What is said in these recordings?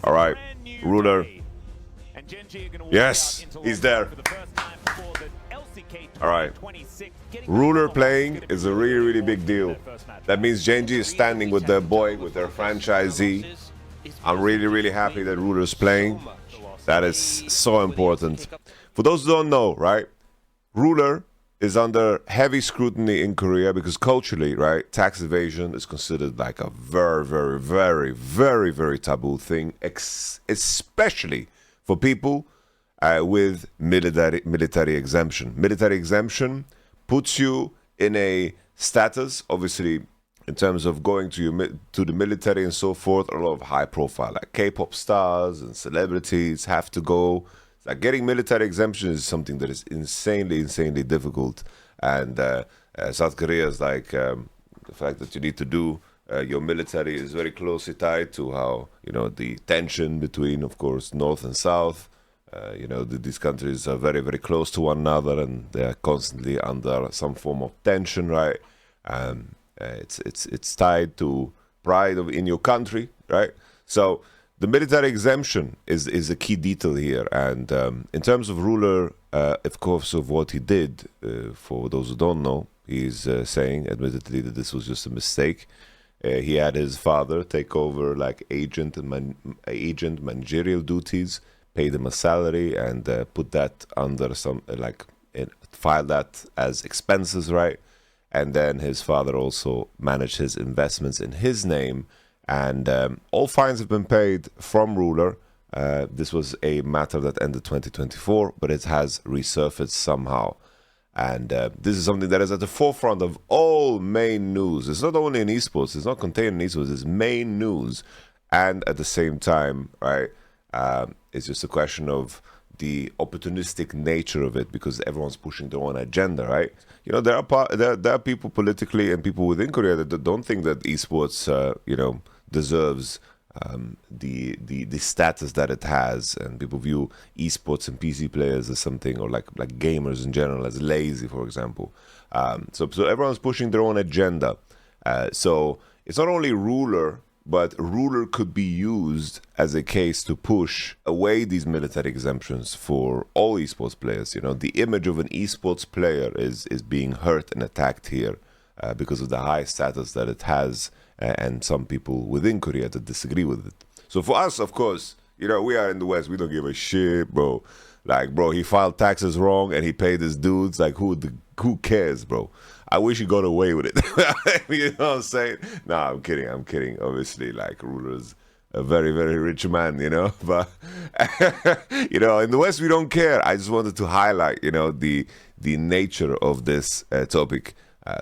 All right, Ruler. Yes, he's there. All right. Ruler playing is a really, really big deal. That means Genji is standing with their boy, with their franchisee. I'm really, really happy that Ruler is playing. That is so important. For those who don't know, right, Ruler is under heavy scrutiny in Korea because culturally, right, tax evasion is considered like a very, very, very, very, very taboo thing, especially for people with military exemption. Military exemption puts you in a status, obviously, in terms of going to the military and so forth. A lot of high profile, like K-pop stars and celebrities have to go. Like getting military exemption is something that is insanely, insanely difficult. And South Korea is like the fact that you need to do your military is very closely tied to how, you know, the tension between, of course, North and South. You know, these countries are very, very close to one another, and they are constantly under some form of tension, right? It's tied to pride in your country, right? So the military exemption is a key detail here. And in terms of Ruler, of course, of what he did, for those who don't know, he's saying, admittedly, that this was just a mistake. He had his father take over like agent managerial duties, pay them a salary, and put that under some, file that as expenses, right? And then his father also managed his investments in his name. And all fines have been paid from Ruler. This was a matter that ended 2024, but it has resurfaced somehow. And this is something that is at the forefront of all main news. It's not only in esports, it's not contained in esports, it's main news. And at the same time, right, it's just a question of the opportunistic nature of it, because everyone's pushing their own agenda, right? You know, there are people politically and people within Korea that don't think that esports, you know, deserves the status that it has, and people view esports and PC players as something, or like gamers in general, as lazy, for example. So everyone's pushing their own agenda. So it's not only Ruler, but Ruler could be used as a case to push away these military exemptions for all esports players. You know, the image of an esports player is being hurt and attacked here because of the high status that it has, and some people within Korea that disagree with it. So for us, of course, you know, we are in the West, we don't give a shit, bro. Like, bro, he filed taxes wrong and he paid his dudes. Like, who cares, bro? I wish he got away with it. You know what I'm saying? Nah, I'm kidding. Obviously, like, Ruler's a very, very rich man, you know? But, you know, in the West, we don't care. I just wanted to highlight, you know, the nature of this topic.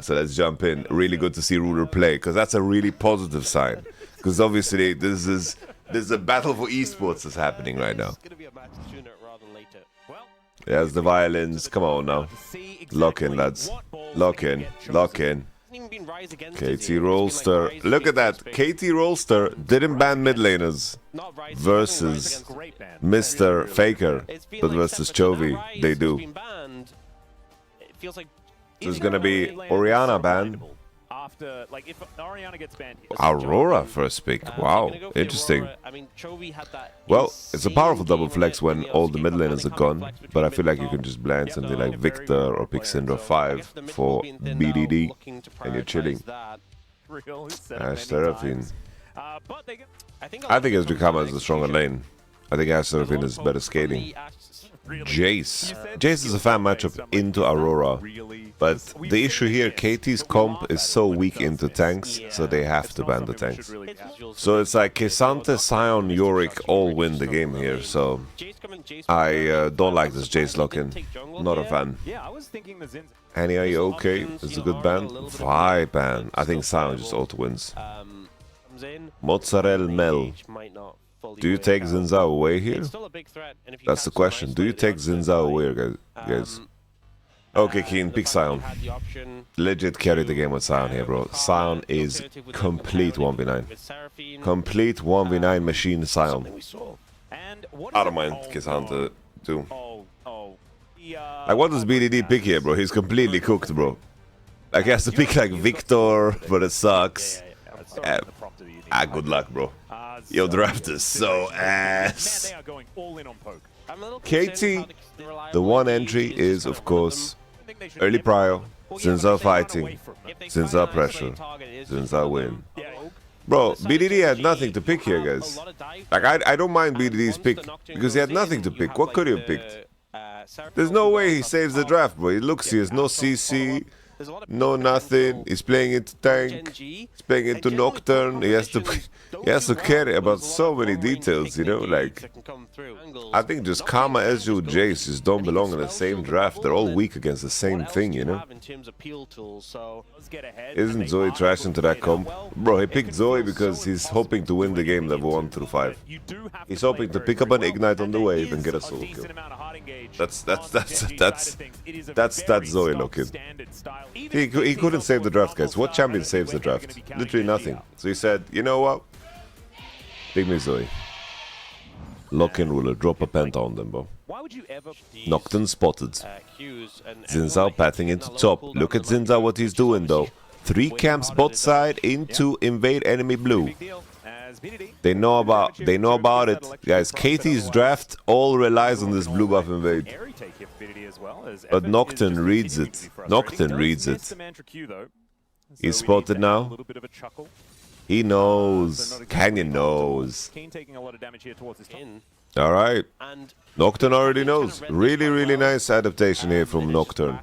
So let's jump in. Really good to see Ruler play, because that's a really positive sign. Because obviously, this is a battle for esports that's happening right now. There's the violins. Come on now. Lock in, lads. Lock in. Lock in. KT Rolster. Look at that. KT Rolster didn't ban mid laners versus Mr. Faker, but versus Chovy, they do. There's gonna be Orianna ban. After, like, if Orianna gets banned, Aurora first pick. Wow, interesting. Well, it's a powerful double flex when all the mid laners are gone, but I feel like you can just blind something like Victor or pick Syndra 5 for BDD, and you're chilling. Seraphine. I think Azrikama is the stronger lane. I think Seraphine is better scaling. Jace. Jace is a fan matchup into Aurora, but the issue here, KT's comp is so weak into tanks, so they have to ban the tanks. So it's like Kesante, Sion, Yorick all win the game here, so I don't like this Jace lock-in. Not a fan. Annie, are you okay? It's a good ban? Vi ban. I think Sion just auto-wins. Mozzarella Mel. Do you take Zinzao away here? That's the question. Do you take Zinzao away, guys? Okay, Kiin, pick Sion. Legit carry the game with Sion here, bro. Sion is complete 1v9. Complete 1v9 machine Sion. I don't mind Kesante too. Like, what does BDD pick here, bro? He's completely cooked, bro. Like, he has to pick like Victor, but it sucks. Good luck, bro. Cuzz. Your draft is so ass. Man, they are going all in on poke. KT, the one entry is, of course, early prio, Zinza fighting, Zinza pressure, Zinza win. Bro, BDD had nothing to pick here, guys. Like, I don't mind BDD's pick, because he had nothing to pick. What could he have picked? There's no way he saves the draft, bro. He looks, he has no CC, no nothing. He's playing into tank, he's playing into Nocturne. He has to care about so many details, you know, like... I think just Karma, Ezreal, Jace just don't belong in the same draft. They're all weak against the same thing, you know? Isn't Zoe trash into that comp? Bro, he picked Zoe because he's hoping to win the game level 1 through 5. He's hoping to pick up an Ignite on the wave and get a solo kill. That's Zoe looking. He couldn't save the draft, guys. What champion saves the draft? Literally nothing. So he said, you know what? Pick me Zoe. Lock-in ruler, drop a penta on them, bro. Nocturne spotted. Zinzao pathing into top. Look at Zinzao, what he's doing though. 3 camps bot side into invade enemy blue. They know about it. Guys, KT's draft all relies on this blue buff invade. But Nocturne reads it. Nocturne reads it. He's spotted now. He knows. Canyon knows. Alright. Nocturne already knows. Really, really nice adaptation here from Nocturne.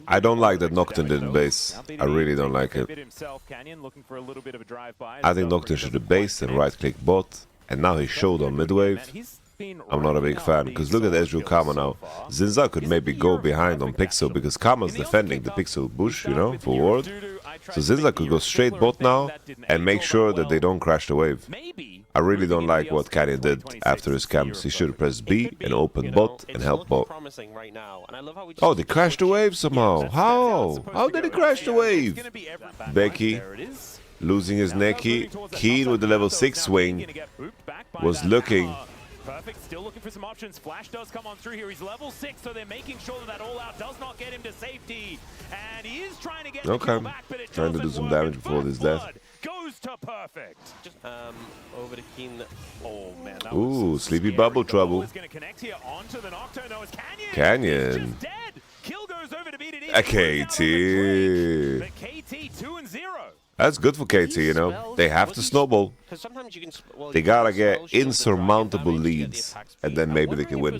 I don't like that Nocturne didn't base. I really don't like it. I think Nocturne should have based and right-click bot. And now he showed on mid-wave. I'm not a big fan, because look at Ezreal Karma now. Zinza could maybe go behind on Pixel, because Karma's defending the Pixel bush, you know, for ward. So Zinza could go straight bot now and make sure that they don't crash the wave. I really don't like what Canyon did after his camps. He should have pressed B and opened bot and helped bot. Oh, they crashed the wave somehow. How? How did he crash the wave? Becky losing his necky. Kiin with the level 6 swing was looking. Perfect, still looking for some options. Flash does come on through here. He's level 6, so they're making sure that all-out does not get him to safety. And he is trying to get the kill back, but it trying to do some damage before this death. Goes to Perfect. Just, over to Kiin. Oh man, that ooh, was sleepy scary. bubble trouble. Is going to connect here onto the Nocturne. No, it's Canyon. Canyon. He's just dead. Kill goes over to BDD. A KT. But KT 2-0. That's good for KT, you know. They have to snowball. They gotta get insurmountable leads, and then maybe they can win.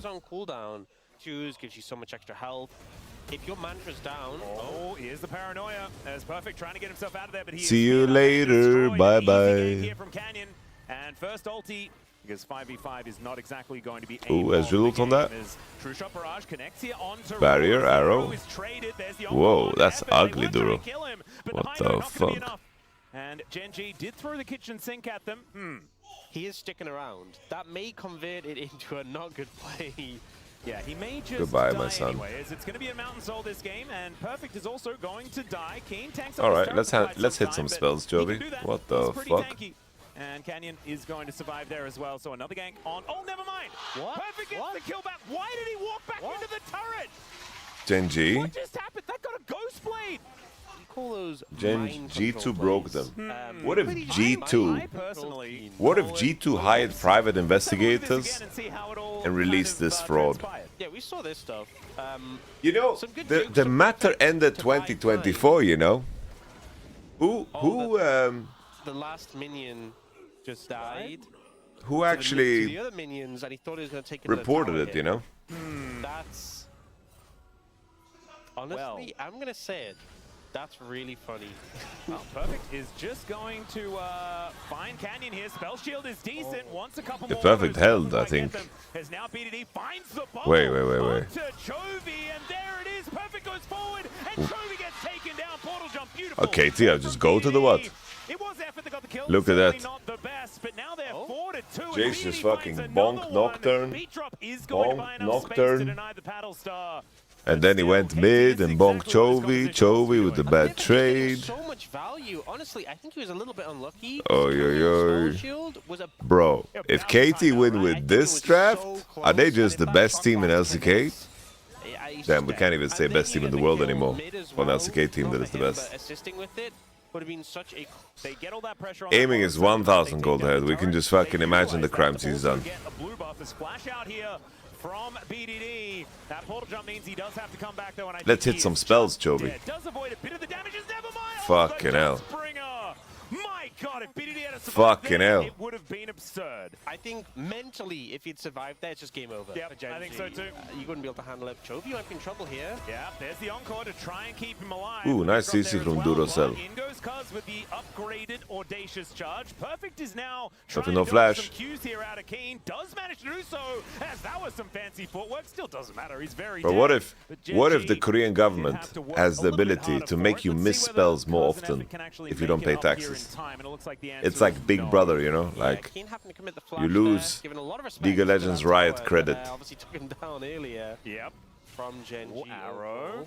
Gives you so much extra health. If your mantra's down, here's the paranoia. As Perfect trying to get himself out of there, but he see you later. Bye bye. From Canyon. And first ulti, because 5v5 is not exactly going to be. Ooh, Ezreal ult on that. True shot barrage connects here onto barrier arrow. Whoa, that's ugly, Duro. What the fuck? And Gen.G did throw the kitchen sink at them. He is sticking around. That may convert it into a not good play. Yeah, he may just goodbye, die my son. Anyways. It's going to be a Mountain Soul this game, and Perfect is also going to die. Kiin tanks. All right, let's hit some spells, Chovy. What the fuck? Tanky. And Canyon is going to survive there as well. So another gank on. Oh, never mind. What? Perfect gets the kill back. Why did he walk back into the turret? Gen.G. What just happened? That got a ghost blade. G2 broke them. What if G2? What if G2 hired private investigators and released this fraud? Yeah, we saw this stuff. You know, the matter ended 2024. You know, who the last minion just died. Who actually the other minions, and he thought he was going to take it reported it? You know. That's honestly, I'm going to say it. That's really funny. Well, Perfect is just going to find Canyon here. Spell shield is decent. Wants a couple more. Perfect held, I think. As now BDD finds the ball. Wait. To Chovy, and there it is. Perfect goes forward, and Chovy gets taken down. Portal jump, beautiful. Okay, KT, I'll just go to the what? It was effort that got the kill. Look at that. Not the best, but now they're 4-2. Jace just fucking bonk Nocturne. Bonk Nocturne. And then he went mid and bonked Chovy with the bad trade. So much value. Honestly, I think he was a little bit unlucky. Bro, if KT win with this draft, are they just the best team in LCK? Damn, we can't even say best team in the world anymore. One LCK team that is the best. would have been such a... They get all that pressure on Aiming is 1,000 gold ahead. We can just fucking imagine the crimes he's done. Get a blue buff, a splash out here from BDD. That portal jump means he does have to come back though. And Let's hit some spells, Chovy. Yeah, does avoid a bit of the damages. Never mind. Fucking hell. My God, if BDD had survived Fucking there, hell. it would have been absurd. I think mentally, if he'd survived there, it's just game over. Yep, I think so too. You wouldn't be able to handle it. Chovy might be in trouble here. Yeah, there's the encore to try and keep him alive. Ooh, nice CC from Duro cell. In goes Cuzz with the upgraded Audacious Charge. Perfect is now Nothing, trying no to flash. some cues here out of Kiin. Does manage to do so, as that was some fancy footwork. Still doesn't matter, he's very But dead. what if the GENG Korean government have to work has a the little bit ability harder to for make it? you Let's miss see whether spells more Cuzz and often Effort can actually if you make don't it pay up here in taxes. time, and it looks like the answer It's like is Big no. Brother, you know? Yeah, Like, Kiin happened to commit the flash you lose there, given a lot of respect League of to Legends that Riot tower credit. that, obviously took him down earlier Yep. from GENG. Arrow.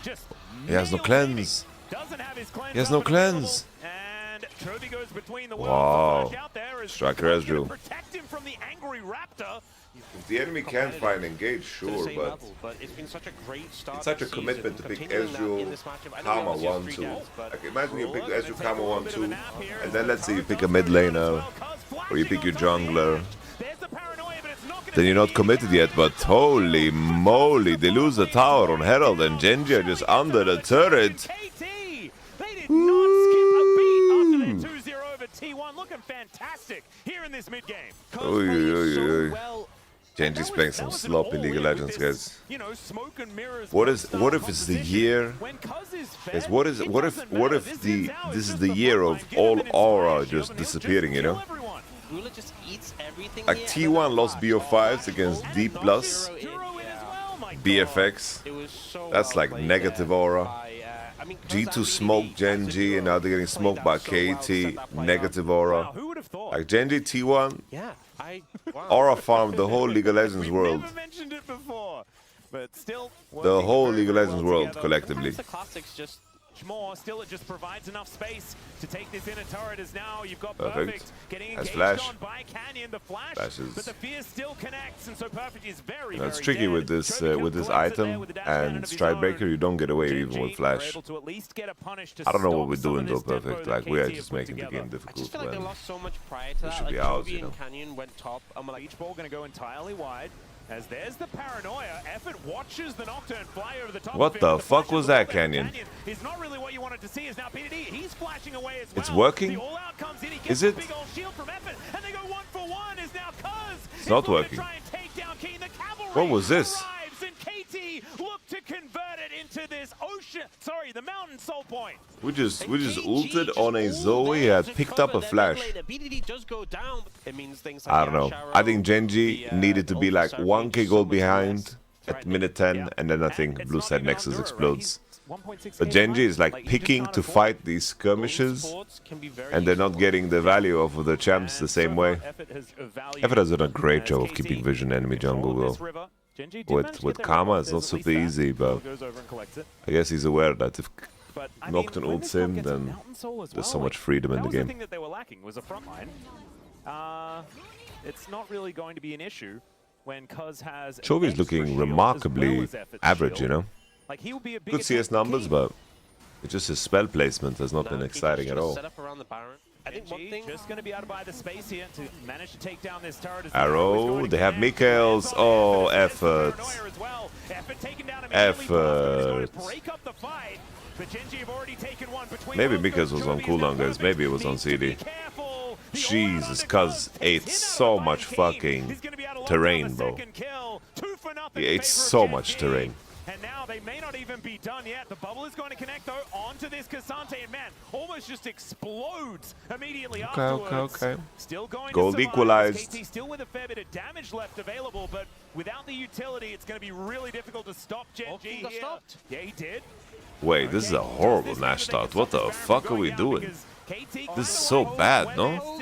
Just he has no nailed cleanse. Doesn't have his cleanse He has up no and available. cleanse. And Chovy goes between the Wow. worlds. The flash out there is Striker Cuzz gonna Ezreal. protect him from the angry raptor. If the enemy can't find engage, To the sure, same but level, but it's been such a great start. it's such a this commitment to season, pick continuing that in Ezreal, this matchup. I know Karma obviously has 1-2. three deaths, but Like, imagine you pick Ruler Ezreal, gonna Karma take a little bit of a 1-2, nap here and as then the let's say you turret pick a does mid go down as laner, well. Cuzz or you flashing pick your on top of the jungler. edge. There's the paranoia, but it's not gonna Then you're not be committed yet, but holy moly, they lose the tower on Herald and Genji are just under the turret. KT, they did not skip a beat after their 2-0 over T1, looking fantastic here in this mid game. Oy, oy, oy. well. Genji's playing some sloppy League of Legends, guys. You know, smoke and mirrors. What if it's the year? When Cuzz is fed, Guys, what if this is the year of all aura just disappearing, you know? Ruler just eats everything Like here. T1 lost BO5s against DPlus, Duro in as well, my God. BFX. It was so That's like played negative there aura. by, I mean, Cuzz G2 and smoked BDD, Genji and now they're getting smoked by KT, negative aura. Wow, who would have thought? Like Genji T1, Yeah, wow. aura farmed the whole League of Legends We've world. never mentioned it before, but still. The working whole very, League of very Legends well world together. collectively. Sometimes the classics just More, still it just provides enough space to take this inner turret as now you've got Perfect. Perfect getting Has engaged flash. on by Canyon, the flash, Flashes. but the fear still connects, and so Perfect is very, It's very tricky dead. with this Chovy with this collects it there item with the dash cannon and of his Strikebreaker. own. You don't get away even GG with are flash. able to at least get a punish to I don't know what stop we're some doing of though, this tempo Perfect. that Like we are KT just have put making the together. game I difficult just feel like they when lost so much prior to that. should Like be ours, Chovy you know. and Canyon went top. I'm like, Each ball going to go entirely wide. As there's the paranoia, Effort watches the Nocturne fly over the top. What of him, the but fuck flash was is that, all there. Canyon? Is not really what you wanted to see. Is now BDD. He's flashing away as well. It's working? The all-out comes in. He gets Is a it? big old shield from Effort, and they go 1-for-1. Is now Cuzz. It's not working. Try and take down Kiin. The cavalry What was this? arrives, and KT look to convert it into this ocean. Sorry, the mountain soul point. we just and ulted KG on a just Zoe. He there had to picked cover up a their flash. mid laner. BDD does go down. It means things like I don't know. Yash I think Arrow, Genji the, needed to be Ultra like Surfing, 1k so gold much behind less at threatening. minute 10, Yeah. and then I think And Blue it's Side not even Nexus on Duro, right? explodes. He's 1.6k But Genji is like Like, you just picking can't to afford fight these skirmishes, Sports can be very and they're not useful. getting the value of the champs the And same so way. far, Effort has done a great as job of KT keeping vision enemy jungle control this though. river. Genji did manage to With get their Karma, river. it's not There's at super least that. easy, but Goes over and collects it. I guess he's aware that if But, I Nocturne mean, when ults this one in, gets a then Mountain Soul as there's well, so much freedom in that the was the game. thing that they were lacking, was a front line. It's not really going to be an issue when Cuzz has Chovy's extra looking shield remarkably as well as Effort's average, you shield. know? Like, he will be a big Good CS attack numbers, Kiin. but it's just his spell placement has not Nah, been KT exciting at should've all. set up around the Baron. I think one GG thing just going to be able to buy the space here to manage to take down this turret. Arrow, they have Mikaels. Oh, Effort. Effort. Maybe Mikaels was on cooldown, guys. Maybe it was on CD. Jesus, Cuzz ate so much fucking terrain, bro. He ate so much terrain. And now they may not even be done yet. The bubble is going to connect, though, onto this Cassante. And, man, almost just explodes immediately afterwards. Okay. Still going Gold to survive. equalized. KT still with a fair bit of damage left available, but without the utility, it's going to be really difficult to stop Genji got here. stopped. Yeah, he did. Wait, this is a horrible match start. What the fuck are we doing? This is so bad, no?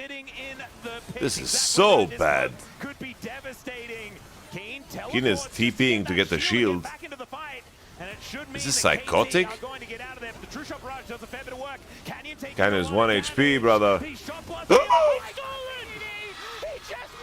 This is so bad. Could be devastating. Kiin is TPing to get the shield. Is this psychotic? Cannon is 1 HP, brother. He just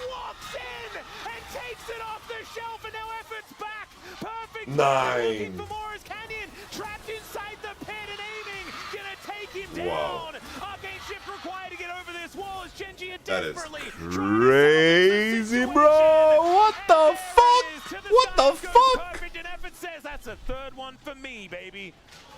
walks in and takes it off the shelf, and now Effort's back. Perfect. Nine. Looking for more as Canyon trapped inside the pit and aiming. Gonna take him Wow. Arcane shift required to get over this wall as Genji are That is desperately crazy, bro. What the fuck? What the fuck? And Effort says that's a third one for me, baby.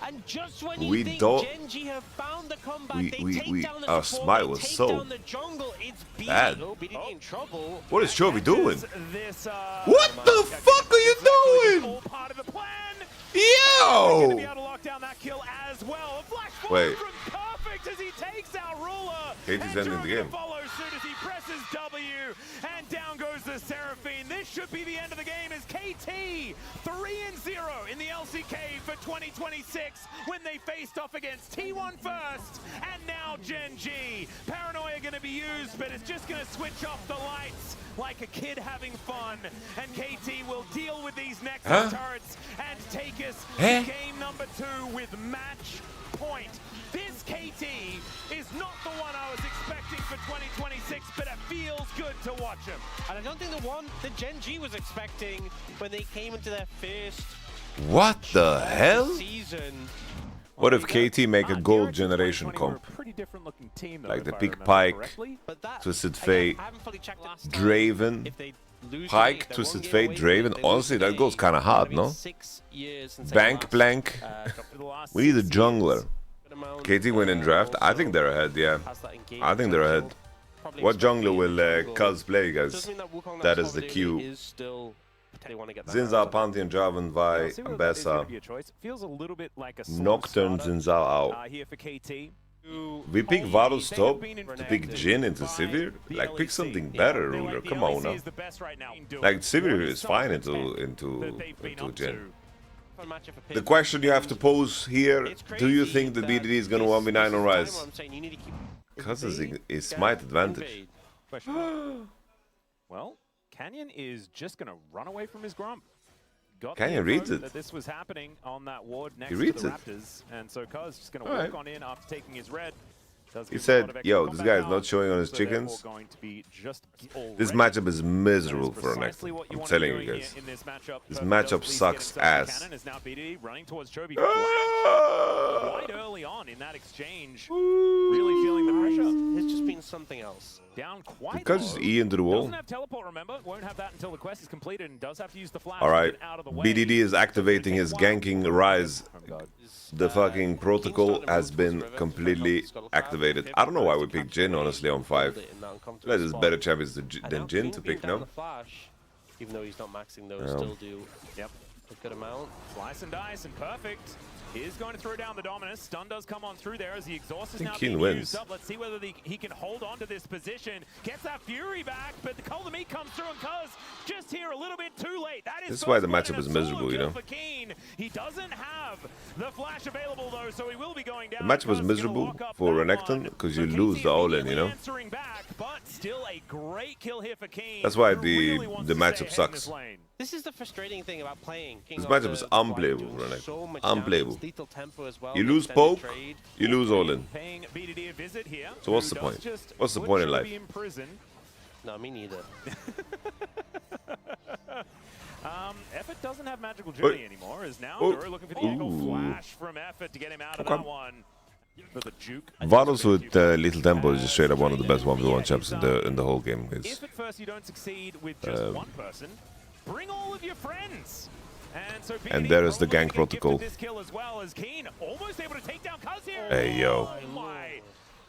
And just when you We think don't- Genji have found the comeback, we- they we- take we- down the our support, smite they was take so down the jungle. It's bad. BDD. Oh, BDD in trouble. What is Chovy doing? This, What the fuck are you doing? all part of the plan. Yo! Gonna be able to lock down that kill as well. A flash forward Wait. from Perfect as he takes out Ruler. KT's And ending Duro the gonna game. follow suit as he presses W, and down goes the Seraphine. This should be the end of the game as KT 3-0 in the LCK for 2026 when they faced off against T1 first, and now Genji. Paranoia gonna be used, but it's just gonna switch off the lights like a kid having fun, and KT will deal with these next turrets and take us to game number 2 with match point. This KT is not the one I was expecting for 2026, but it feels good to watch him. And I don't think the one that Genji was expecting when they came into their first What the hell? season. What if KT make a gold FearX in generation 2020 were comp? a pretty different looking team, though, Like if the I Big remember Pike, correctly. But that, Twisted again, Fate, I haven't fully checked last time. Draven, If they lose Pike, today, they're Twisted one game Fate, away. Draven. If they Honestly, lose that today, goes kind of it's gonna hard, be no? 6 years since they Bank last, blank. For the last We need a 6 jungler. years. good amount, KT win in draft. I think they're ahead, yeah. has that engaged I think they're potential. ahead. Probably What expect to jungler be in will the jungle. Cuzz play, Doesn't guys? mean that Wukong That that's is the what they Q. is still they want to get that Zinza, round. Pantheon, Javan, Yeah, Vi, I'll see whether that is gonna Ambessa, be a choice. Feels a little bit like a slow Nocturne, starter, Zinza out. here for KT. We pick Only Varus they top have been to pick infected Jin into by Sivir? the Like, pick LEC. something Yeah, better, they ruler. like the Come on LEC now. is the best right now. Like, Sivir What is some fine content that into they've been into up Jin. to? Fun matchup for The Pip. question you have to pose here, It's do you crazy think that BDD is going to this 1v9 is on the time Rise? where I'm saying you need to keep Because invade, it's get smite advantage. invade. Question mark. Well, Canyon is just going to run away from his grump. Got the Canyon info reads it. that this was happening on that ward next He to reads the it. Raptors, and so Cuzz just going to Alright. walk on in after taking his red. Does He give him a said, lot of extra yo, this combat guy is power, not showing on his so therefore chickens. going to be just This already- matchup is That is miserable for precisely Renekton. what you I'm want to be telling you doing guys. here in this matchup. This Perfect matchup does at least sucks get himself a ass. cannon, is now BDD running towards Chovy. Ah! Quite early on in that exchange, really feeling the pressure. It's just been something else. Down quite Because just low. E into the wall. Doesn't have teleport, remember? Won't have that until the quest is completed, and does have to use the flash All to right, get out of the way. BDD is activating his ganking Rise. The fucking protocol has been completely activated. I don't know why we picked Jin, honestly, on 5. That is better champions than Jin to pick, no? Even though he's not maxing those, still do Yep. a good amount. Slice and dice, and Perfect is going to throw down the Dominus. Stun does come on through there as the exhaust is think now Kiin being wins. used up. Let's see whether he can hold on to this position. Gets that Fury back, but the Cold Meat comes through, and Cuzz just here a little bit too late. That is This is why the first blood matchup and is a solo miserable, you kill know? for Kiin. He doesn't have the flash available, though, so he will be going down. The matchup was Cuzz gonna miserable lock up for that Renekton one. because So you KT lose the all-in, you immediately know? answering back, but still a great kill here for Kiin. That's why who the really wants to stay matchup ahead in sucks. this lane. This is the frustrating thing about playing. King This of matchup the is Flight unplayable, doing Renekton. so much Unplayable. damage, lethal tempo as well, You lose extended poke, trade. you lose all-in. Paying BDD a visit here. So what's who the does point? just What's the put point in Chovy life? in prison. No, me neither. Effort doesn't have magical journey anymore. Is now Duro looking for the angle Ooh. flash from Effort to get him out of Okay. that one. For the juke. Varus with little tempo is just straight up one of the best 1v1 champs in the whole game, guys. If at first you don't succeed with just one person, bring all of your friends. And so And BDD there is the probably gank gonna get gifted protocol. This kill as well as Kiin almost able to take down Cuzz here. Hey, yo. Oh my.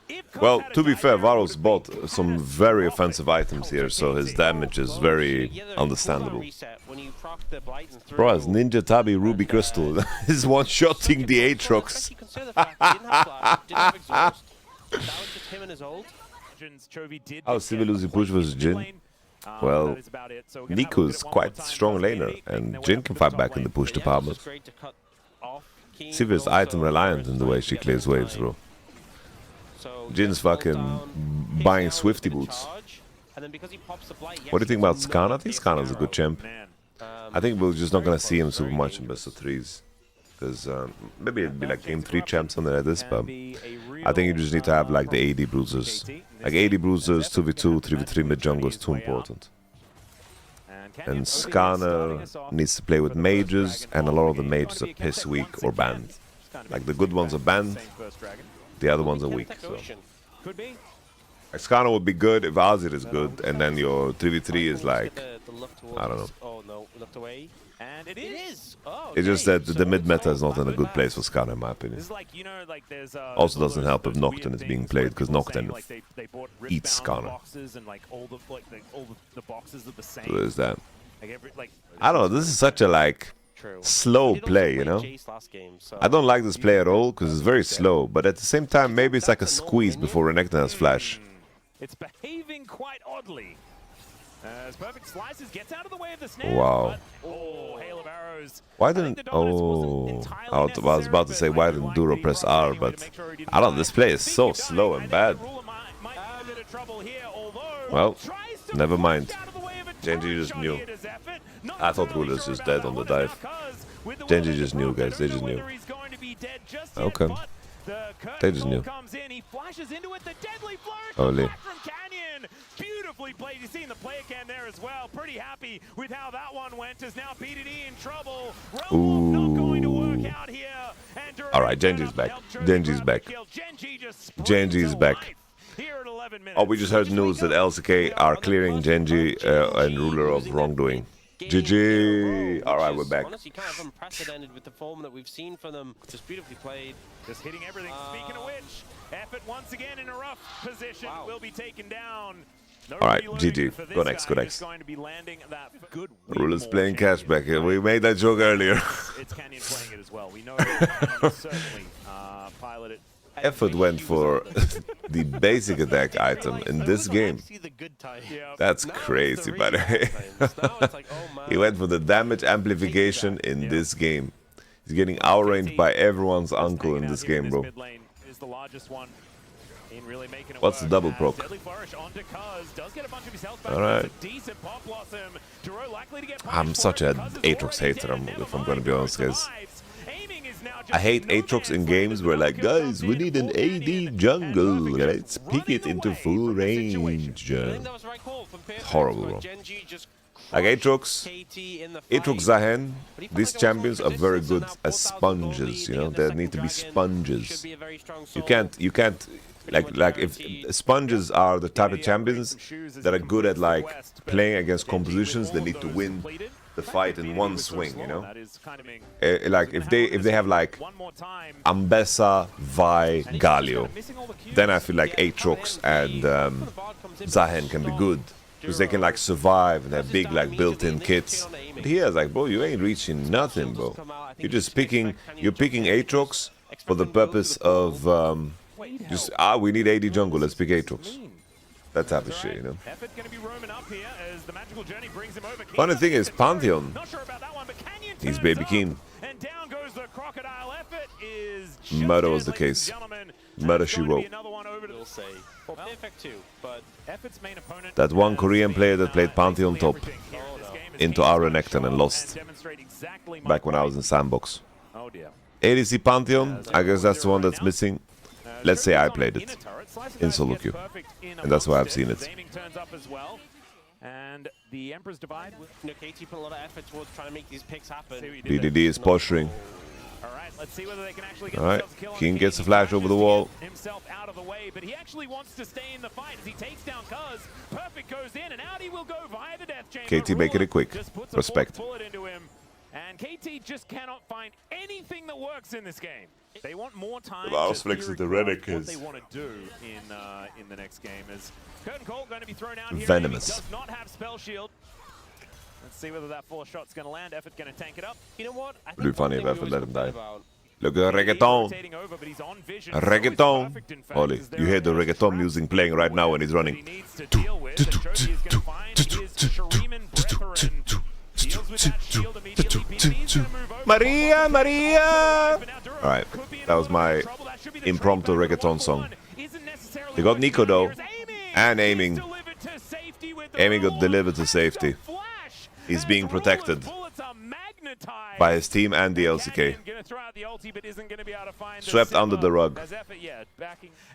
If Cuzz Well, had a to be dive fair, there, it Varus would've bought been some very catastrophic. offensive items here, so his damage is very understandable. Bro, as Ninja Tabi Ruby Crystal is one-shotting the Aatrox. How Civil losing push versus Jin? Well, Niku's quite a strong laner, and Jin can fight back in the push department. Civil's item reliant in the way she clears waves, bro. Jin's fucking buying Swifty boots. What do you think about Skarner? I think Skarner's a good champ. I think we're just not gonna see him super much in best of threes. Because maybe it'd be like game 3 champs something like this, but I think you just need to have like the AD bruisers. Like AD bruisers, 2v2, 3v3 mid jungle is too important. And Skarner needs to play with mages, and a lot of the mages are piss weak or banned. Like the good ones are banned, The other ones are weak. So. Could be. Xcana would be good if Azir is good, and then your 3v3 is like, I don't know. Oh no, looked away. And it is. Oh, It's just that the mid meta is not in a good place for Xcana, in my opinion. This is like, you know, like there's Also doesn't help if Nocturne is being played, because Nocturne they bought eats Xcana. boxes and like all the boxes are the same. So there's that. Like I don't know, this is such a like slow play, you know? I don't like this play at all, because it's very slow, but at the same time, maybe it's like a squeeze before Renekton has flash. It's behaving quite oddly. As Perfect Slices gets out of the way of the snare. Wow. But, oh, hail of arrows. Why didn't... Oh, I was about to say, why didn't Duro press R, but... I don't know, this play is so slow and bad. Well, never mind. Genji just knew. I thought Ruler's just dead on the dive. Genji just knew, guys. They just knew. Okay. They just knew. Holy. Beautifully played. You've seen the player cam there as well. Pretty happy with how that one went. As now BDD in trouble. Not going to work out here. Alright, Genji's back. Genji's back. Genji's back. Oh, we just heard news that LCK are clearing Genji and Ruler of wrongdoing. GG! Alright, we're back. Honestly, kind of unprecedented with the form that we've seen from them. Just beautifully played. Just hitting everything. Speaking of which, Effort once again in a rough position will be taken down. Alright, GG. Go next, go next. Ruler's playing cashback here. We made that joke earlier. It's Canyon playing it as well. We know that certainly piloted. Effort went for the basic attack item in this game. That's crazy, by the way. He went for the damage amplification in this game. He's getting outranged by everyone's uncle in this game, bro. What's the double proc? Alright. I'm such a Aatrox hater, if I'm gonna be honest, guys. I hate Aatrox in games where like, guys, we need an AD jungle. Let's pick it into full range. It's horrible, bro. Like Aatrox, Zahen, these champions are very good as sponges, you know? They need to be sponges. You can't, like if sponges are the type of champions that are good at like playing against compositions, they need to win the fight in one swing, you know? Like if they have like Ambessa, Vi, Galio, then I feel like Aatrox and Zahen can be good. Because they can like survive and have big like built-in kits. But here it's like, bro, you ain't reaching nothing, bro. You're just picking Aatrox for the purpose of we need AD jungle, let's pick Aatrox. That type of shit, you know. Funny thing is, Pantheon, he's baby Kiin. Murder was the case. Murder she wrote. That one Korean player that played Pantheon top into our Renekton and lost back when I was in Sandbox. ADC Pantheon, I guess that's the one that's missing. Let's say I played it in solo queue, and that's why I've seen it. And the Emperor's Divide. KT put a lot of effort towards trying to make these picks happen. BDD is posturing. Alright, let's see whether they can actually get themselves a kill. Kiin gets a flash over the wall. Himself out of the way, but he actually wants to stay in the fight as he takes down Cuzz. Perfect goes in, and out he will go via the death chamber. KT making it quick. Respect. And KT just cannot find anything that works in this game. They want more time to flex the Relic what they want to do in the next game. Is Curtain Call going to be thrown out here? Venomous. Does not have spell shield. Let's see whether that 4 shot's going to land. Effort going to tank it up. You know what? It would be funny if Effort let him die. Look at reggaeton. Reggaeton. Oli, you hear the reggaeton music playing right now when he's running. Maria, Maria! Alright, that was my impromptu reggaeton song. They got Nico though, and aiming. Aiming got delivered to safety. He's being protected by his team and the LCK. Swept under the rug.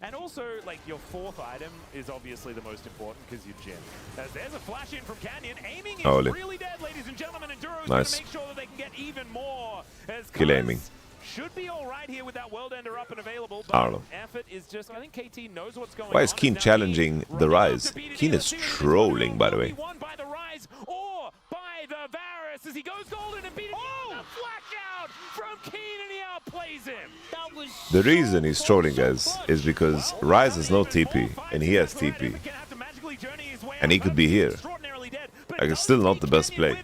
And also, like, your 4th item is obviously the most important because you gem. There's a flash in from Canyon. Aiming is really dead, ladies and gentlemen, and Duro's going to make sure that they can get even more. Kill aiming. should be all right here with that World Ender up and available. I don't know. Effort is just, I think KT knows what's going on. Why is Kiin challenging the Rise? Kiin is trolling, by the way. Won by the Rise or by the Varus as he goes golden and beat the flash out from Kiin and he outplays him. That was The reason he's trolling, guys, is because Rise has no TP and he has TP. And he could be here. Like, it's still not the best play.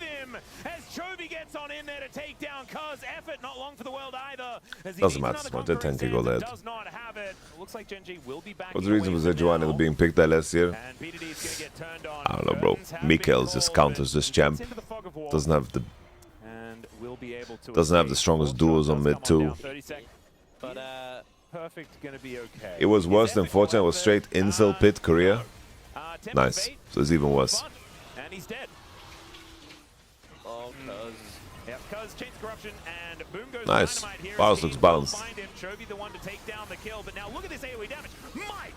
As Chovy gets on in there to take down Cuzz. Effort not long for the world either. Doesn't matter so much, they tend to go there. Does not have it. Looks like GENG will be back. What's the reason was Edgewan being picked that last year? And BDD is gonna get turned on. I don't know, bro. Mikael just counters this champ. Doesn't have the strongest duos on mid too. But perfect gonna be okay. It was worse than Fortune. It was straight incel pit Korea. Nice. So it's even worse. And he's dead. Oh, Cuzz. Yep, Cuzz changed corruption and boom goes nice. Dynamite here. Varus looks balanced. Chovy the one to take down the kill, but now look at this AoE damage. My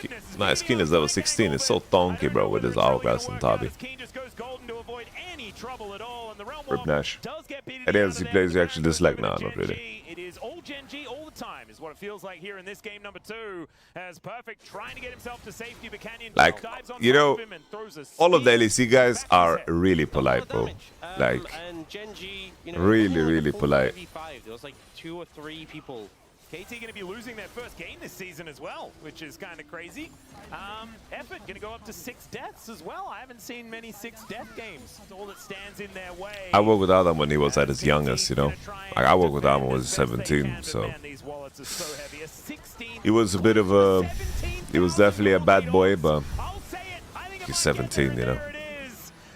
goodness. Nice. Kiin is level 16. It's so donkey, bro, with his hourglass and Tabi. Kiin just goes golden to avoid any trouble at all, and the realm Rip Nash. does get beaten. Any else he plays you actually dislike? Nah, not really. It is all GENG all the time, is what it feels like here in this game number 2. As Perfect trying to get himself to safety, but Canyon like, dives on you know, top of him and throws a all of the steal. LEC guys are really polite, bro. Like, and GENG, you know, really polite. there was like 2 or 3 people. KT going to be losing their first game this season as well, which is kind of crazy. Effort going to go up to 6 deaths as well. I haven't seen many 6-death games. That's all that stands in their way. I worked with Adam when he was at his youngest, you know. Like, I worked with Adam when he was 17, so he was a bit of a, he was definitely a bad boy, but he's 17, you know.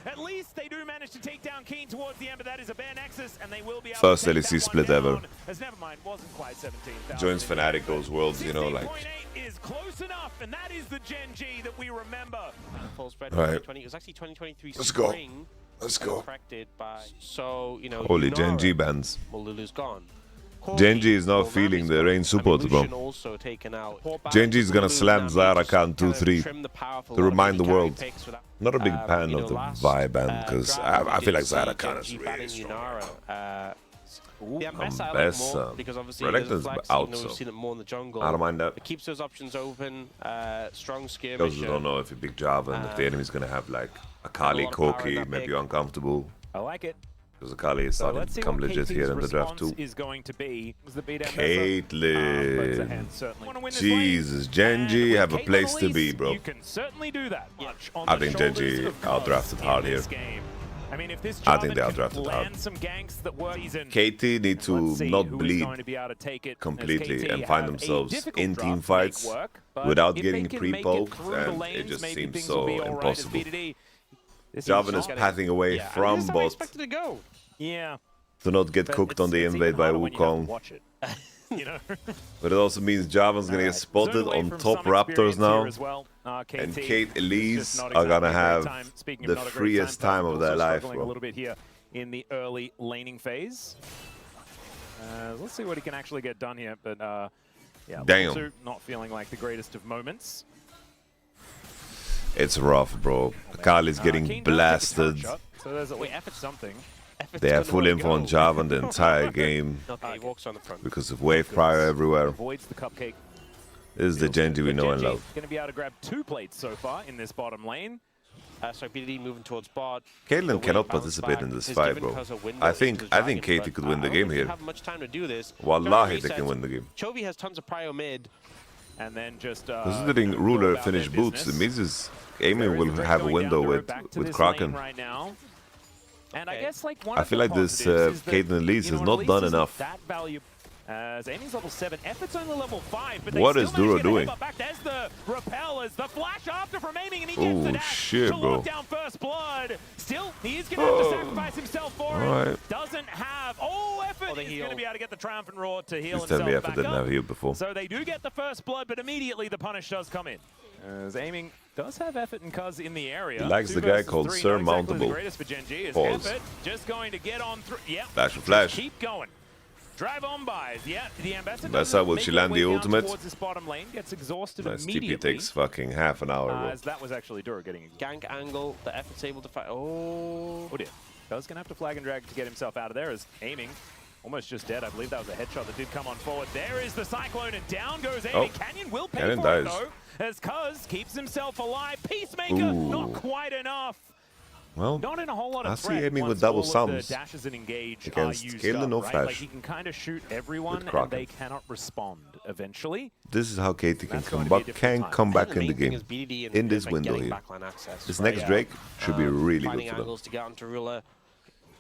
At least they do manage to take down Kiin towards the end, but that is a bare nexus, and they will be able First to take LEC that split one ever. down, as never mind, wasn't quite 17,000. Joins Fnatic, goes Worlds, you know, like. 16.8 is close enough, and that is the GENG that we remember. Full spread. Right. 2020. It was actually 2023 Let's go. spring. Let's go. Corrected by, so you know. Holy Nora, GENG bans. well, Lulu's gone. GENG is not feeling the rain support, bro. Also taken out. GENG is gonna slam ZaraKhan 2-3 to remind the world. Not a big fan of the Vi ban because I feel like ZaraKhan is really strong. Ambessa, because obviously Redactor's out, we've so seen it more in the jungle. I don't mind that. It keeps those options open. Strong skirmish. Those who don't know, if you pick Java and if the enemy's gonna have like Akali, Koki, maybe uncomfortable. I like it. Because Akali is starting to become legit here in the draft too. Caitlyn. Jesus, GENG have a place to be, bro. You can certainly do that. I think GENG outdrafted hard here. I mean, if this I think they outdrafted hard. some ganks that were KT need to not bleed completely and find themselves in team fights without getting pre-poked, and it just seems so impossible. Javan is pathing away from bot to not get cooked on the invade by Wukong. You know? But it also means Javan's gonna get spotted on top Raptors now, and Kate Elise are gonna have the freest time of their life, a bro. little bit here in the early laning phase. Let's see what he can actually get done here, but yeah, Damn. not feeling like the greatest of moments. It's rough, bro. Akali's getting blasted. So there's something. They have full info on Javan the entire game Okay, he walks on the front. because of wave prior everywhere. Avoids the cupcake. This is the GENG we know and love. Going to be able to grab 2 plates so far in this bottom lane. So BDD moving towards bot. Caitlyn cannot participate in this fight, bro. I think KT could win the game here. Have much time to do this. Wallahi, they can win the game. Chovy has tons of prio mid. And then just considering Ruler finished boots, it means his aiming will have a window with Kraken. Right now. And I guess like I feel like this Caitlyn Elise has not done enough. That value, as Amy's level 7, Effort's only level 5, but what is Duro doing? Back. There's the repel as the flash after from aiming, and he gets the dash shit, to bro. lock down first blood. Still, he is going to have to sacrifice himself for it. Doesn't have. Effort is going to be able to get the triumphant roar to heal himself Effort back didn't up. have healed before. So they do get the first blood, but immediately the punish does come in. As aiming does have Effort and Cuzz in the area. He likes the guy called Sir Mountable. Pause. Effort just going to get on through. Yeah. Flash for flash. Keep going. Drive on by. Yeah, the ambassador. That's how will she land the ultimate? This bottom lane gets exhausted Nice immediately. TP takes fucking half an hour, bro. As that was actually Duro getting Gank angle. The Effort's able to fight. Oh dear. Cuzz gonna have to flag and drag to get himself out of there as aiming Almost just dead. I believe that was a headshot that did come on forward. There is the Cyclone, and down goes Amy. Oh. Canyon will pay Cannon for dies. it, though, as Cuzz keeps himself alive. Peacemaker, Ooh. not quite enough. Well, Not in a whole lot of I see threat aiming with once double all of sums the dashes and engage against are used Kalen, up, no right? flash. Like he can kind of shoot everyone, With and Kraken. they cannot respond eventually. this is how KT can That's going come to be a back, different time. come back The in the main thing game. is BDD and In this like window getting here. backline access, This right? next Drake should be really Finding good for them. angles to get onto Ruler.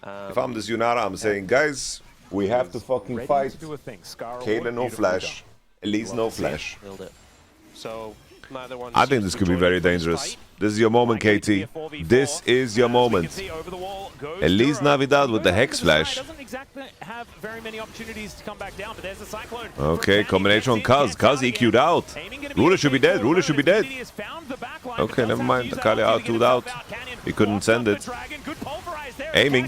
If I'm this Yunara, I'm saying, guys, we have to fucking Ready fight. to do a thing. Scar Kayla, Award, no beautifully flash. Elise, no flash. Build it. So neither one. I think this could be very dangerous. This is your moment, KT. This is your moment. Elise Navidad with the Hex Flash. Doesn't exactly have very many opportunities to come back down, but there's a Cyclone. Okay, combination on Cuzz. Cuzz EQ'd out. Ruler should be dead. Ruler should be dead. Okay, never mind. Akali out-2'd out. He couldn't send it. Aiming.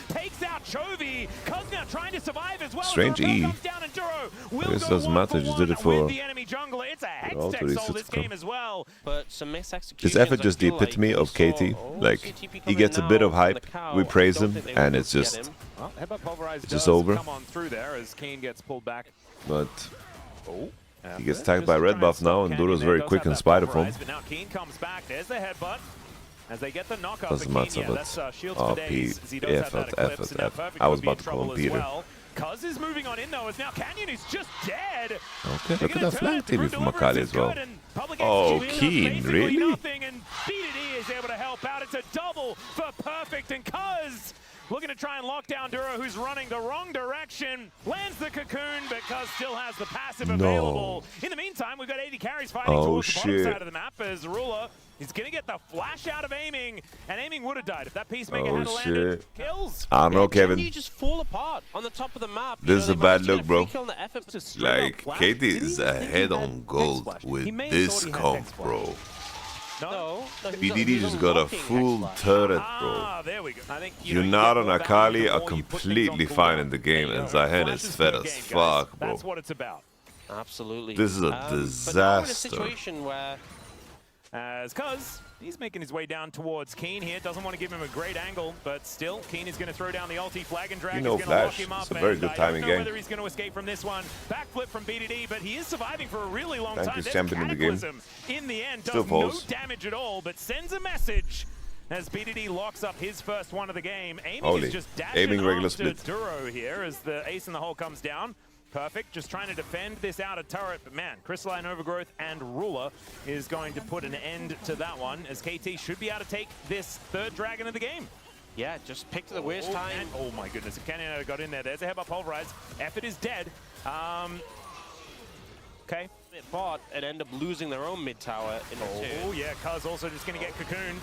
Takes out Chovy. Cuzz now trying to survive as well. Strange E. I guess it doesn't matter. Just did it for... It's a Hex all tech to soul resist this come. game as well. But some missed This executions, effort I just the feel like epitome we of saw- KT. oh, Like, CTP he coming gets a now bit of on hype. the cow. We praise Don't him, think they and will it's get just... him. Well, Headbutt Pulverize just does over. come on through there as Kiin gets pulled back. But Oh, he gets tagged by red buff now, and Duro's very quick in spite of him. But now Kiin comes back. There's the headbutt. As they get the knockup, Doesn't for matter, Kiin, but that's shields RP, for days. He does have that effort, eclipse, effort, and now effort. Perfect I was would be in about to call him trouble as Peter. well. Cuzz is moving on in though, as now Canyon is just dead. Okay, look at that flag TV from Akali as well. Public Oh, execution, Kiin, basically really? nothing, and BDD is able to help out. It's a double for Perfect, and Cuzz looking to try and lock down Duro, who's running the wrong direction. Lands the cocoon, but Cuzz still has the passive No. available. In the meantime, we've got 80 carries fighting Oh, towards the bottom shit. side of the map as Ruler is going to get the flash out of aiming, and aiming would have died if that Peacemaker Oh, had landed. shit. Kills. I don't know, Can Kevin. you just fall apart on the top of the map? This is a bad look, bro. Like, KT is ahead on gold with this comp, bro. No. BDD just got a full turret, bro. Ah, there we go. I think Yunara and Akali are completely fine in the game, and Zahen is fed as fuck, bro. That's what it's about. Absolutely. This is a But now we're in a disaster. situation where As Cuzz, he's making his way down towards Kiin here. Doesn't want to give him a great angle, but still, Kiin is going to throw down the ulti. Flag and Drag You know is going to lock Flash. him up. It's a very and good I timing don't know game. whether he's going to escape from this one. Backflip from BDD, but he is surviving for a really long Thank time. you, There's champion in the game. Cataclysm in the end. Still Does no falls. damage at all, but sends a message as BDD locks up his first one of the game. Aiming Holy. is just dashing Aiming regular after split. Duro here as the ace in the hole comes down. Perfect, just trying to defend this outer turret, but man, Crystalline Overgrowth and Ruler is going to put an end to that one, as KT should be able to take this third dragon of the game. yeah, just picked the worst time. And, oh my goodness, if Canyon had got in there, there's a headbutt pulverize. Effort is dead. Okay. It fought and end up losing their own mid tower in return. Oh yeah, Cuzz also just going to get cocooned.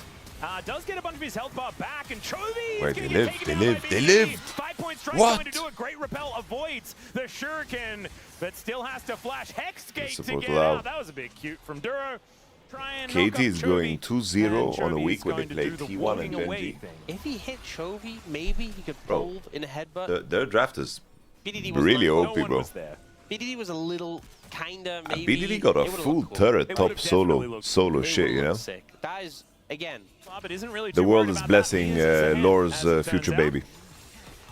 Does get a bunch of his health bar back, and Chovy Wait, is going they to get lived, taken they down lived, by they BDD. lived. 5-point strike What? going to do a great repel, avoids the shuriken, but still has to flash Hex Gate to supposed get to out. out. That was a big cute from Duro. Try and KT knock up is going Chovy, 2-0 and on a Chovy week is where they going to play do the T1 and walking away Genji. thing. If he hit Chovy, maybe he could Bro, fold in a headbutt. Their draft is BDD was really like, OP, No one bro. was there. BDD was a little kinda maybe. BDD got a it would've full looked cool. turret It top would've definitely looked solo It shit, would've you know? looked Sick. That is again. But isn't really The too world worried is about blessing that. He is ahead, Lore's as it future turns out. baby.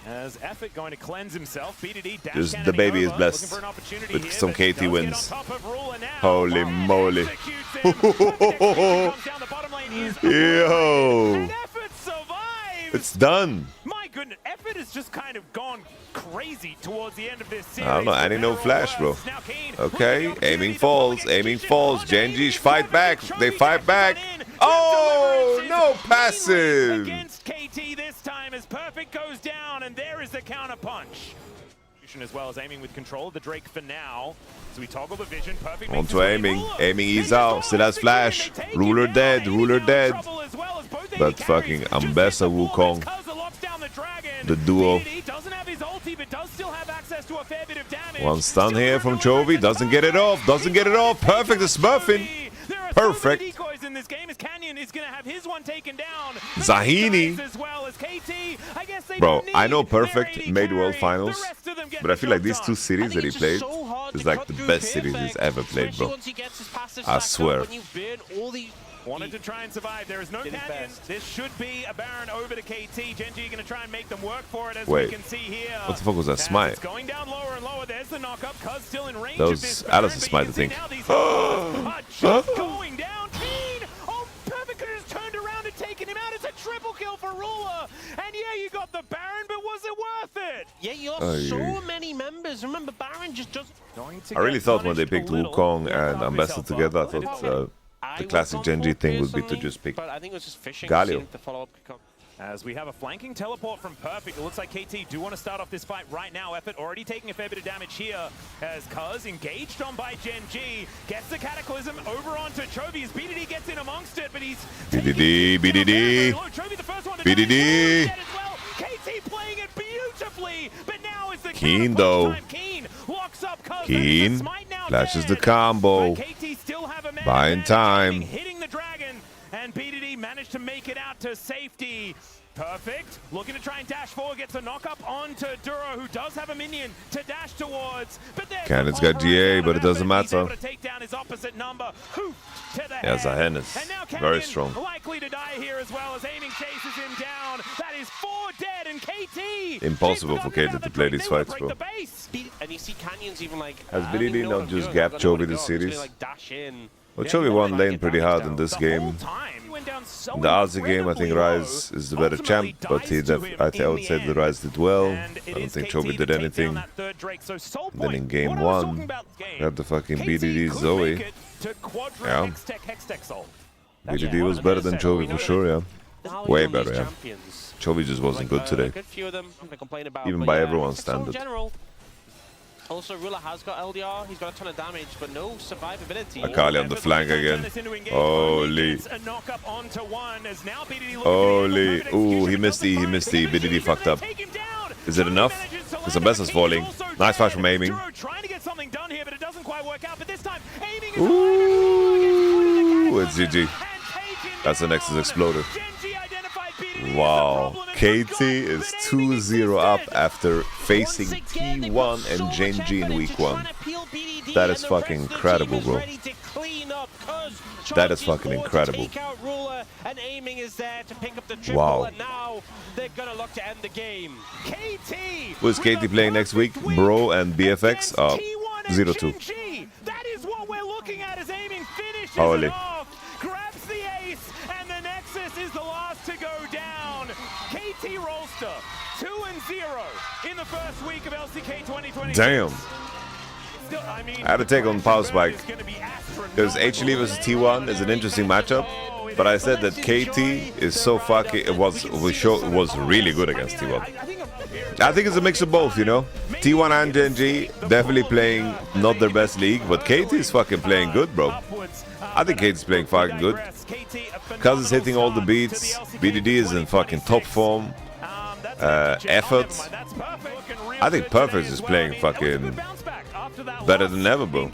As Effort going to cleanse himself, BDD dash Just the cannoning baby is over, blessed looking for an opportunity with here, some but he KT does wins. get on top of Ruler now. Holy And moly. executes him. Perfect execution comes down the bottom lane, is Yo. and Effort survives. It's done. My goodness, Effort has just kind of gone crazy towards the end of this series. I don't know, I didn't know For Flash, better or bro. worse. Now Kiin Okay, looking for the aiming opportunity to falls, pull the aiming execution falls. on Genji Aiden. fight back. Chovy They fight dashes back. on in. Oh, The no deliverance is passive. mainly against KT this time as Perfect goes down, and there is the counter punch. As well as aiming with control of the Drake for now. So we toggle the vision. Perfect. makes Onto his way. aiming. Ruler. Aiming They is out. just Still has flash. they take him Ruler down. dead. Aiming Ruler now in dead. trouble as well as both But 80 fucking carries. Ambessa Just hit the Wukong. wall as Cuzz locks down the dragon. The duo. BDD doesn't have his ulti, but does still have access to a fair bit of damage. One stun Still here there from are no Chovy. weapons. Doesn't get it off. Doesn't get it off. Perfect is smurfing. There are Perfect. so many decoys in this game as Canyon is going to have his one taken down. Zahini. As well as KT. I guess they Bro, don't I know need their Perfect 80 made World carry. Finals, The rest of them get but I the feel like job these done. two series that he it's just played so hard is to like cut the through best series Perfect, he's ever played, especially bro. once he gets his passive I stacked up, swear. when you burn all the Wanted to try and survive. There is no Canyon. This should be a Baron over to KT. Gen G going to try and make them work for it, as we can see here. What the fuck was that smite? It's going down lower and lower. There's the knock-up. Cuzz still in range That of was this Alice's Baron, smite, I think. just going down. Kiin! Oh, Perfect could have just turned around and taken him out. It's a triple kill for Ruler. And yeah, you got the Baron, but was it worth it? Yeah, you lost so many members. Remember, Baron just doesn't... I really thought when they picked Wukong and Ambassador together, I thought the classic Gen G thing would be to just pick but I think it was just fishing Galio. to follow up. As we have a flanking teleport from Perfect, it looks like KT do want to start off this fight right now. Effort already taking a fair bit of damage here as Cuzz engaged on by Gen G. Gets the Cataclysm over onto Chovy as BDD gets in amongst it, but he's... BDD. Chovy the first one to BDD. as well. KT playing it beautifully, but now is the Kiin though. Kiin locks up Cuzz. Kiin flashes the combo. KT still have a man buying time. Hitting the dragon, and BDD managed to make it out to safety. Perfect. Looking to try and dash forward, gets a knock up onto Duro, who does have a minion to dash towards. But Cannon's got GA, but it doesn't matter. Able to take down his opposite number. To the Yeah, head. Zahen is And now very Canyon strong. likely to die here as well as aiming chases him down. That is 4 dead, and KT. Impossible for KT to play these fights, bro. And you see Canyon's even like... Has BDD not just gapped Chovy this series? Like dash in. Well, Chovy won lane pretty hard in this game. In the Aussie game, I think Rise is the better champ, but I would say that Rise did well. I don't think Chovy did anything. And then in game 1, got the fucking BDD Zoe. Yeah. BDD was better than Chovy for sure, yeah. Way better, yeah. Chovy just wasn't good today. Even by everyone's standard. Also, Ruler has got LDR, he's got a ton of damage, but no survivability. Akali on the flank again. Holy. Holy. Ooh, he missed E, BDD fucked up. Is it enough? Because Ambassador's falling. Nice flash from aiming. Ooh, it's GG. That's the Nexus Exploder. Wow, KT is 2-0 up after facing T1 and Gen G in week 1. That is fucking incredible, bro. That is fucking incredible. Wow. Who is KT playing next week? Bro and BFX? 0-2. That is what we're looking at as aiming finishes Holy. it off. Grabs the ace, and the Nexus is the last to go down. KT Rolster, 2-0 in the first week of LCK 2020. Damn. I had to take on Power Spike because HLE versus T1 is an interesting matchup, but I said that KT is so fucking was really good against T1. I think it's a mix of both, you know. T1 and Gen G definitely playing not their best league, but KT is fucking playing good, bro. I think KT is playing fucking good. Cuzz is hitting all the beats. BDD is in fucking top form. Effort. I think Perfect is playing fucking better than ever, bro.